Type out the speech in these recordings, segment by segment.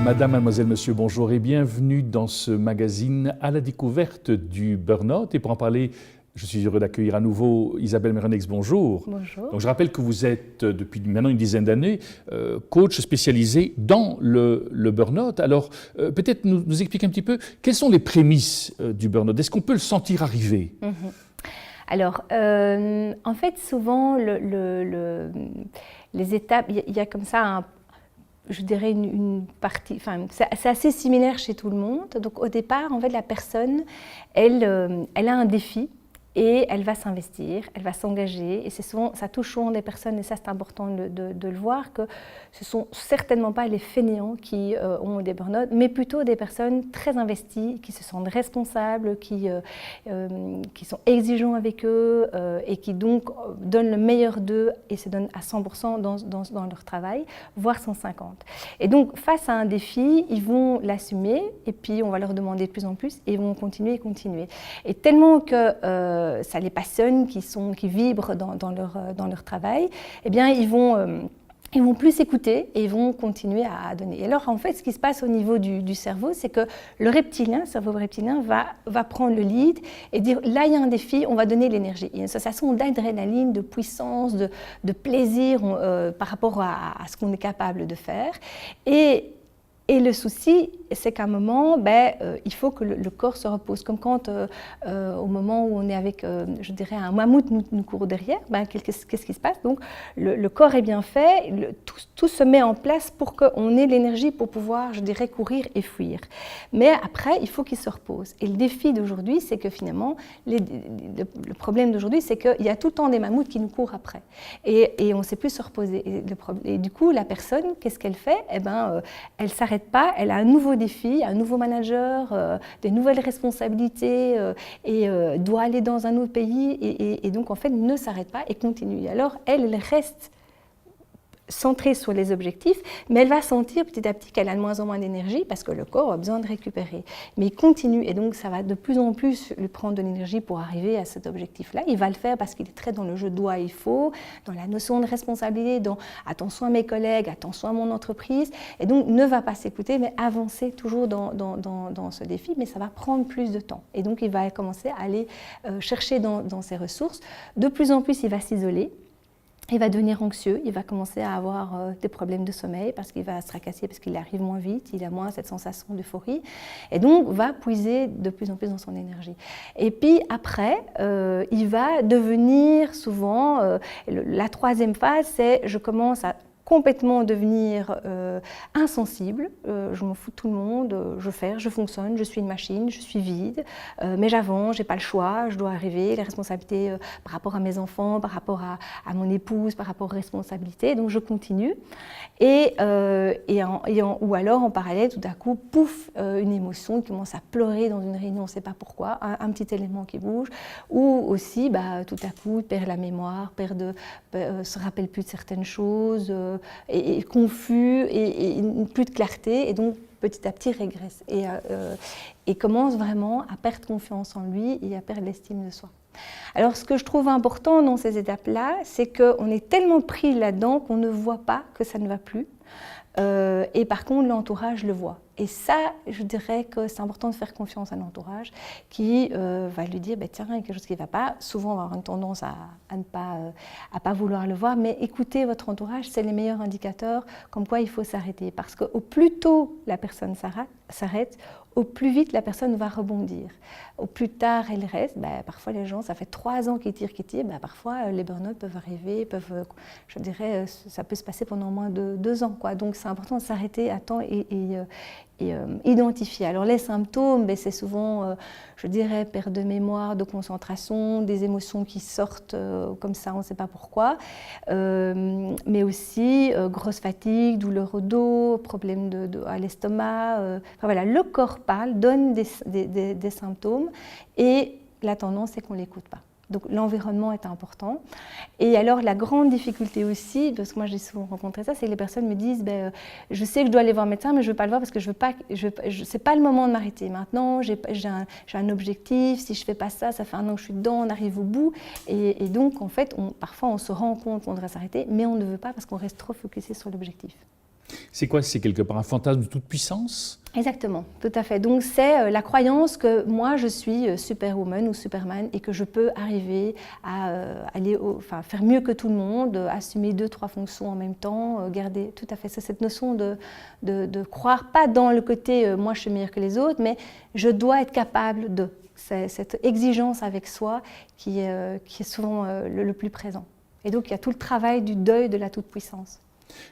Madame, mademoiselle, monsieur, bonjour et bienvenue dans ce magazine à la découverte du burn-out. Et pour en parler, je suis heureux d'accueillir à nouveau Isabelle Meronex, bonjour. Bonjour. Donc je rappelle que vous êtes depuis maintenant une dizaine d'années coach spécialisé dans le burn-out. Alors peut-être nous expliquer un petit peu quelles sont les prémices du burn-out. Est-ce qu'on peut le sentir arriver? Alors, en fait, souvent, les étapes, il y a comme ça je dirais une partie, enfin, c'est assez similaire chez tout le monde. Donc au départ, en fait, la personne, elle a un défi et elle va s'investir, elle va s'engager. Et c'est souvent, ça touche souvent des personnes, et ça c'est important de le voir, que ce ne sont certainement pas les fainéants qui ont des burn-out, mais plutôt des personnes très investies, qui se sentent responsables, qui sont exigeants avec eux et qui donc donnent le meilleur d'eux et se donnent à 100% dans leur travail, voire 150. Et donc face à un défi, ils vont l'assumer et puis on va leur demander de plus en plus et ils vont continuer et continuer. Et tellement que ça les passionne, qui vibrent dans leur travail, eh bien ils vont plus écouter et ils vont continuer à donner. Et alors, en fait, ce qui se passe au niveau du cerveau, c'est que le cerveau reptilien va prendre le lead et dire, là, il y a un défi, on va donner l'énergie. Il y a une sensation d'adrénaline, de puissance, de plaisir par rapport à ce qu'on est capable de faire. Et le souci, c'est qu'à un moment, il faut que le corps se repose. Comme quand, au moment où on est avec, je dirais, un mammouth nous court derrière, qu'est-ce qui se passe? Donc, le corps est bien fait, tout se met en place pour qu'on ait l'énergie pour pouvoir, je dirais, courir et fuir. Mais après, il faut qu'il se repose. Et le défi d'aujourd'hui, c'est que finalement, le problème d'aujourd'hui, c'est qu'il y a tout le temps des mammouths qui nous courent après. Et on ne sait plus se reposer. Et du coup, la personne, qu'est-ce qu'elle fait? Elle s'arrête pas, elle a un nouveau défi, un nouveau manager, des nouvelles responsabilités et doit aller dans un autre pays et donc en fait ne s'arrête pas et continue. Alors elle reste centrée sur les objectifs, mais elle va sentir petit à petit qu'elle a de moins en moins d'énergie parce que le corps a besoin de récupérer. Mais il continue et donc ça va de plus en plus lui prendre de l'énergie pour arriver à cet objectif-là. Il va le faire parce qu'il est très dans le je dois, il faut, dans la notion de responsabilité, dans attention à mes collègues, attention à mon entreprise, et donc ne va pas s'écouter, mais avancer toujours dans ce défi, mais ça va prendre plus de temps. Et donc il va commencer à aller chercher dans ses ressources. De plus en plus, il va s'isoler. Il va devenir anxieux, il va commencer à avoir des problèmes de sommeil parce qu'il va se tracasser, parce qu'il arrive moins vite, il a moins cette sensation d'euphorie et donc va puiser de plus en plus dans son énergie. Et puis après, il va devenir souvent, la troisième phase, c'est je commence à complètement devenir insensible, je m'en fous de tout le monde, je fonctionne, je suis une machine, je suis vide, mais j'avance, j'ai pas le choix, je dois arriver, les responsabilités par rapport à mes enfants, par rapport à mon épouse, par rapport aux responsabilités, donc je continue. Ou alors en parallèle, tout à coup, pouf, une émotion qui commence à pleurer dans une réunion, on ne sait pas pourquoi, un petit élément qui bouge, ou aussi tout à coup perd la mémoire, se rappelle plus de certaines choses, et confus et plus de clarté et donc petit à petit régresse et commence vraiment à perdre confiance en lui et à perdre l'estime de soi. Alors ce que je trouve important dans ces étapes-là, c'est qu'on est tellement pris là-dedans qu'on ne voit pas que ça ne va plus et par contre l'entourage le voit. Et ça, je dirais que c'est important de faire confiance à l'entourage qui va lui dire tiens, il y a quelque chose qui ne va pas. Souvent, on va avoir une tendance à ne pas vouloir le voir, mais écoutez votre entourage, c'est les meilleurs indicateurs comme quoi il faut s'arrêter. Parce qu'au plus tôt la personne s'arrête, au plus vite la personne va rebondir. Au plus tard elle reste, parfois les gens, ça fait 3 ans qu'ils tirent, parfois les burn-out peuvent arriver, je dirais, ça peut se passer pendant moins de 2 ans, quoi. Donc c'est important de s'arrêter à temps et identifier. Alors les symptômes, c'est souvent, je dirais, perte de mémoire, de concentration, des émotions qui sortent comme ça, on ne sait pas pourquoi, mais aussi grosse fatigue, douleur au dos, problème à l'estomac. Voilà, le corps parle, donne des symptômes et la tendance, c'est qu'on ne l'écoute pas. Donc l'environnement est important. Et alors la grande difficulté aussi, parce que moi j'ai souvent rencontré ça, c'est que les personnes me disent je sais que je dois aller voir un médecin, mais je ne veux pas le voir parce que c'est pas le moment de m'arrêter. Maintenant, j'ai un objectif, si je ne fais pas ça, ça fait 1 an que je suis dedans, on arrive au bout. Et donc en fait, parfois on se rend compte qu'on devrait s'arrêter, mais on ne veut pas parce qu'on reste trop focusé sur l'objectif. C'est quoi? C'est quelque part un fantasme de toute puissance? Exactement, tout à fait. Donc c'est la croyance que moi je suis superwoman ou superman et que je peux arriver à faire mieux que tout le monde, assumer 2-3 fonctions en même temps, garder tout à fait. C'est cette notion de croire pas dans le côté moi je suis meilleure que les autres, mais je dois être capable de. C'est cette exigence avec soi qui est souvent le plus présent. Et donc il y a tout le travail du deuil de la toute-puissance.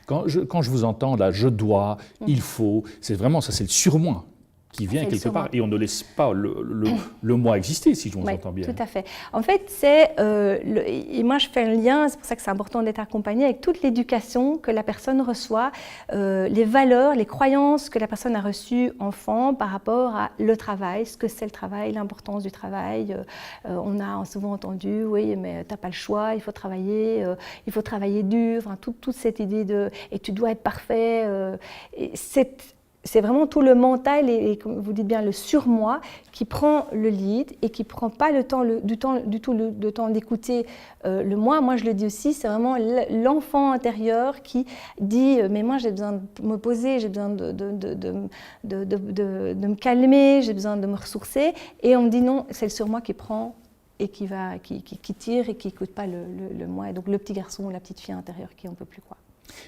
Quand je vous entends là, je dois, il faut, c'est vraiment ça, c'est le surmoi qui vient quelque part et on ne laisse pas le moi exister, si je vous entends bien. Tout à fait. En fait, c'est, et moi je fais un lien, c'est pour ça que c'est important d'être accompagné avec toute l'éducation que la personne reçoit, les valeurs, les croyances que la personne a reçues enfant par rapport à le travail, ce que c'est le travail, l'importance du travail. On a souvent entendu, oui, mais tu n'as pas le choix, il faut travailler dur, enfin, toute cette idée de, et tu dois être parfait. C'est vraiment tout le mental et comme vous dites bien, le surmoi qui prend le lead et qui ne prend pas le temps d'écouter le moi. Moi, je le dis aussi, c'est vraiment l'enfant intérieur qui dit « mais moi, j'ai besoin de me poser, j'ai besoin de me calmer, j'ai besoin de me ressourcer ». Et on me dit « non, c'est le surmoi qui prend et qui tire et qui n'écoute pas le moi ». Et donc le petit garçon ou la petite fille intérieure qui n'en peut plus, quoi.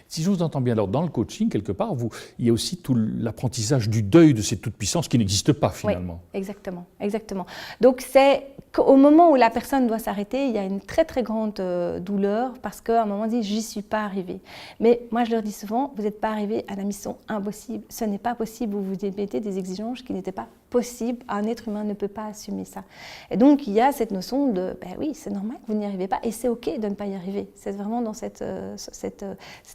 Si je vous entends bien, alors dans le coaching, quelque part, il y a aussi tout l'apprentissage du deuil de cette toute-puissance qui n'existe pas finalement. Oui, exactement, exactement. Donc c'est qu'au moment où la personne doit s'arrêter, il y a une très très grande douleur parce qu'à un moment dit, j'y suis pas arrivée. Mais moi je leur dis souvent, vous n'êtes pas arrivé à la mission impossible. Ce n'est pas possible, vous vous mettez des exigences qui n'étaient pas possibles. Un être humain ne peut pas assumer ça. Et donc il y a cette notion de, ben oui, c'est normal que vous n'y arrivez pas et c'est ok de ne pas y arriver. C'est vraiment dans cette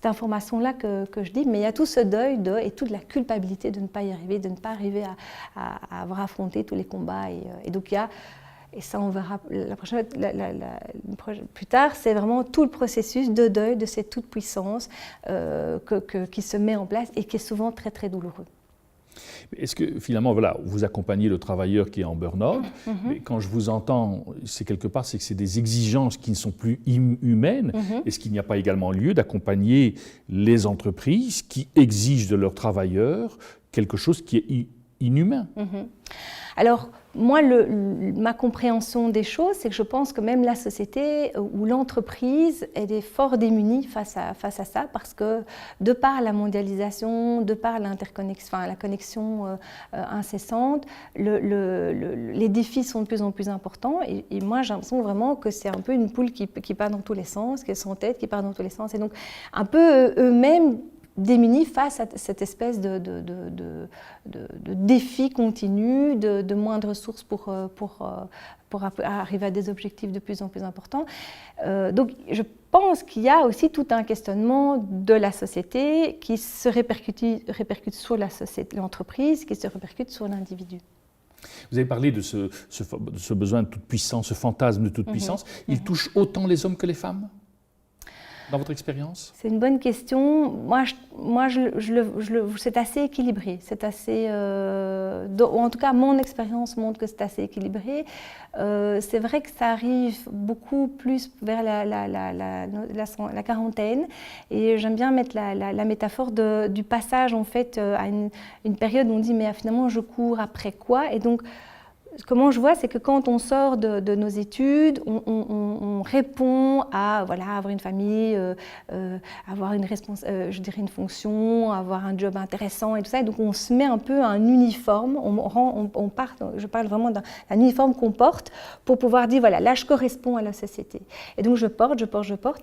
information-là que je dis, mais il y a tout ce deuil et toute la culpabilité de ne pas y arriver, de ne pas arriver à avoir affronté tous les combats. Et donc il y a, et ça on verra plus tard, c'est vraiment tout le processus de deuil de cette toute-puissance qui se met en place et qui est souvent très très douloureux. Est-ce que finalement, voilà, vous accompagnez le travailleur qui est en burn-out, mais quand je vous entends, c'est quelque part, c'est que c'est des exigences qui ne sont plus humaines. Est-ce qu'il n'y a pas également lieu d'accompagner les entreprises qui exigent de leurs travailleurs quelque chose qui est inhumain? Alors, moi, ma compréhension des choses, c'est que je pense que même la société ou l'entreprise, elle est fort démunie face à ça, parce que de par la mondialisation, de par l'interconnexion, la connexion incessante, les défis sont de plus en plus importants. Et moi, j'ai l'impression vraiment que c'est un peu une poule qui part dans tous les sens, qui a son tête qui part dans tous les sens. Et donc, un peu eux-mêmes démunis face à cette espèce de défi continu, de moins de ressources pour arriver à des objectifs de plus en plus importants. Donc je pense qu'il y a aussi tout un questionnement de la société qui se répercute sur l'entreprise, qui se répercute sur l'individu. Vous avez parlé de ce besoin de toute puissance, ce fantasme de toute puissance. Il touche autant les hommes que les femmes ? Dans votre expérience? C'est une bonne question. Moi, c'est assez équilibré. C'est assez, en tout cas, mon expérience montre que c'est assez équilibré. C'est vrai que ça arrive beaucoup plus vers la quarantaine. Et j'aime bien mettre la métaphore du passage en fait à une période où on dit mais finalement je cours après quoi? Et donc comment je vois, c'est que quand on sort de nos études, on répond à voilà, avoir une famille, avoir une fonction, avoir un job intéressant et tout ça. Et donc on se met un peu à un uniforme, je parle vraiment d'un uniforme qu'on porte pour pouvoir dire voilà, là je corresponds à la société. Et donc je porte.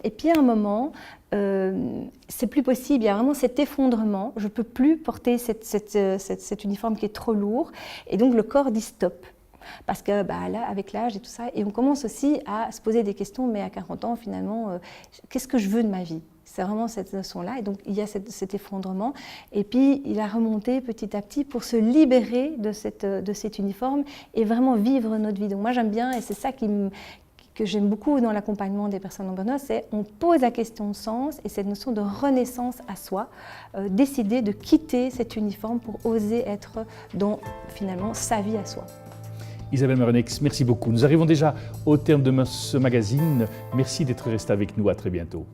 Et puis à un moment, c'est plus possible, il y a vraiment cet effondrement, je ne peux plus porter cet uniforme qui est trop lourd. Et donc le corps dit stop. Parce que là, avec l'âge et tout ça, et on commence aussi à se poser des questions, mais à 40 ans, finalement, qu'est-ce que je veux de ma vie? C'est vraiment cette notion-là, et donc il y a cet effondrement, et puis il a remonté petit à petit pour se libérer de cet uniforme et vraiment vivre notre vie. Donc moi j'aime bien, et c'est ça que j'aime beaucoup dans l'accompagnement des personnes en burn-out, c'est on pose la question de sens et cette notion de renaissance à soi, décider de quitter cet uniforme pour oser être dans finalement sa vie à soi. Isabelle Meronex, merci beaucoup. Nous arrivons déjà au terme de ce magazine. Merci d'être resté avec nous. À très bientôt.